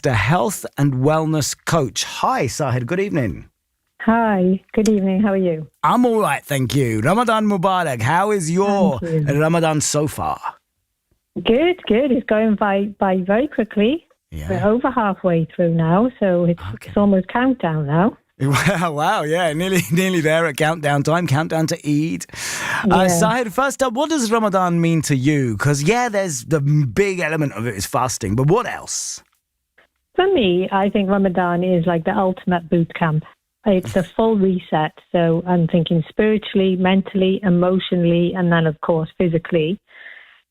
the health and wellness coach. Hi, Sahid. Good evening. Hi, good evening. How are you? I'm all right, thank you. Ramadan Mubarak. How is your Ramadan so far? Good. It's going by very quickly. Yeah. We're over halfway through now, so it's almost countdown now. Wow, yeah, nearly there at countdown time, countdown to Eid. Sahid, first up, what does Ramadan mean to you? Because, there's the big element of it is fasting, but what else? For me, I think Ramadan is like the ultimate boot camp. It's a full reset, so I'm thinking spiritually, mentally, emotionally, and then, of course, physically.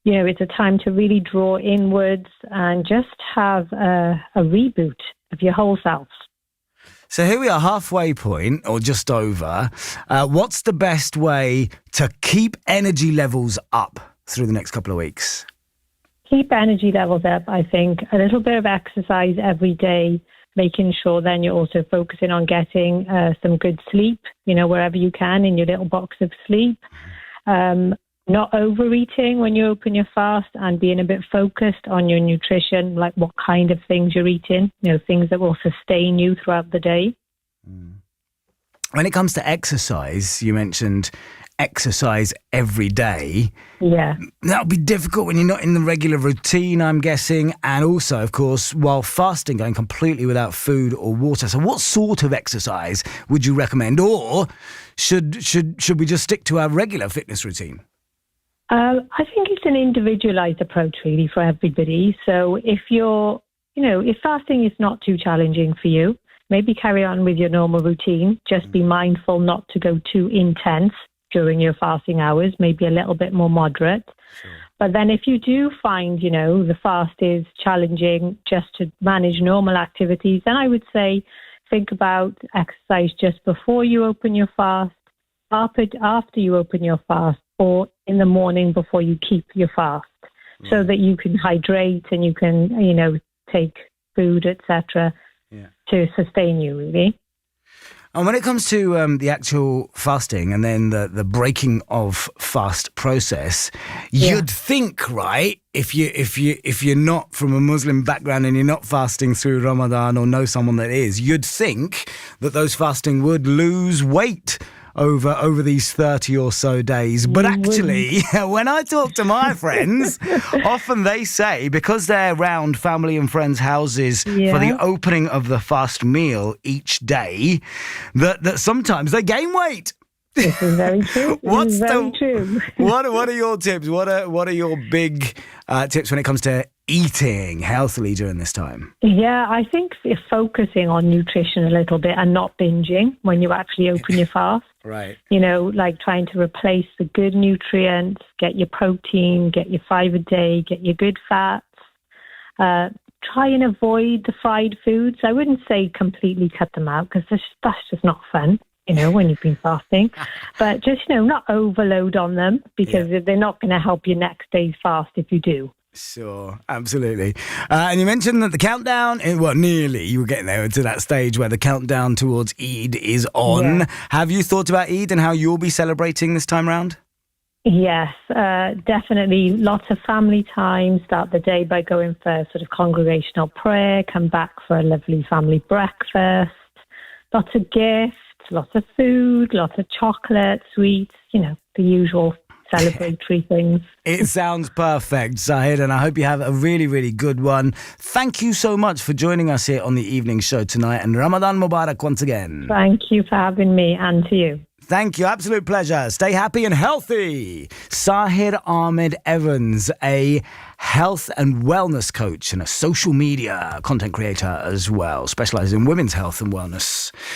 It's a time to really draw inwards and just have a reboot of your whole self. So here we are, halfway point, or just over. What's the best way to keep energy levels up through the next couple of weeks? Keep energy levels up, I think. A little bit of exercise every day, making sure then you're also focusing on getting some good sleep, wherever you can in your little box of sleep. Not overeating when you open your fast and being a bit focused on your nutrition, like what kind of things you're eating, things that will sustain you throughout the day. When it comes to exercise, you mentioned exercise every day. Yeah. That'll be difficult when you're not in the regular routine, I'm guessing. And also, of course, while fasting, going completely without food or water. So what sort of exercise would you recommend? Or should we just stick to our regular fitness routine? I think it's an individualized approach really for everybody. So if if fasting is not too challenging for you, maybe carry on with your normal routine. Just be mindful not to go too intense during your fasting hours, maybe a little bit more moderate. Sure. But then if you do find, the fast is challenging just to manage normal activities, then I would say think about exercise just before you open your fast, after you open your fast, or in the morning before you keep your fast, so that you can hydrate and you can, take food, etc., to sustain you, really. And when it comes to the actual fasting and then the breaking of fast process, you'd think, right, if you're not from a Muslim background and you're not fasting through Ramadan or know someone that is, you'd think that those fasting would lose weight over these 30 or so days. But actually, when I talk to my friends, often they say, because they're around family and friends' houses for the opening of the fast meal each day, that sometimes they gain weight. This is very true. True. What are your tips? What are your big tips when it comes to eating healthily during this time? Yeah, I think you're focusing on nutrition a little bit and not binging when you actually open your fast. Right. Like trying to replace the good nutrients, get your protein, get your five a day, get your good fats. Try and avoid the fried foods. I wouldn't say completely cut them out because that's just not fun. When you've been fasting, but just, not overload on them because they're not going to help your next day's fast if you do. Sure, absolutely. And you mentioned that the countdown, nearly, you were getting there to that stage where the countdown towards Eid is on. Yeah. Have you thought about Eid and how you'll be celebrating this time round? Yes, definitely. Lots of family time. Start the day by going for sort of congregational prayer, come back for a lovely family breakfast, lots of gifts. Lots of food, lots of chocolate, sweets, the usual celebratory things. It sounds perfect, Sahid, and I hope you have a really, really good one. Thank you so much for joining us here on the evening show tonight, and Ramadan Mubarak once again. Thank you for having me, and to you. Thank you. Absolute pleasure. Stay happy and healthy. Sahid Ahmed Evans, a health and wellness coach and a social media content creator as well, specializing in women's health and wellness.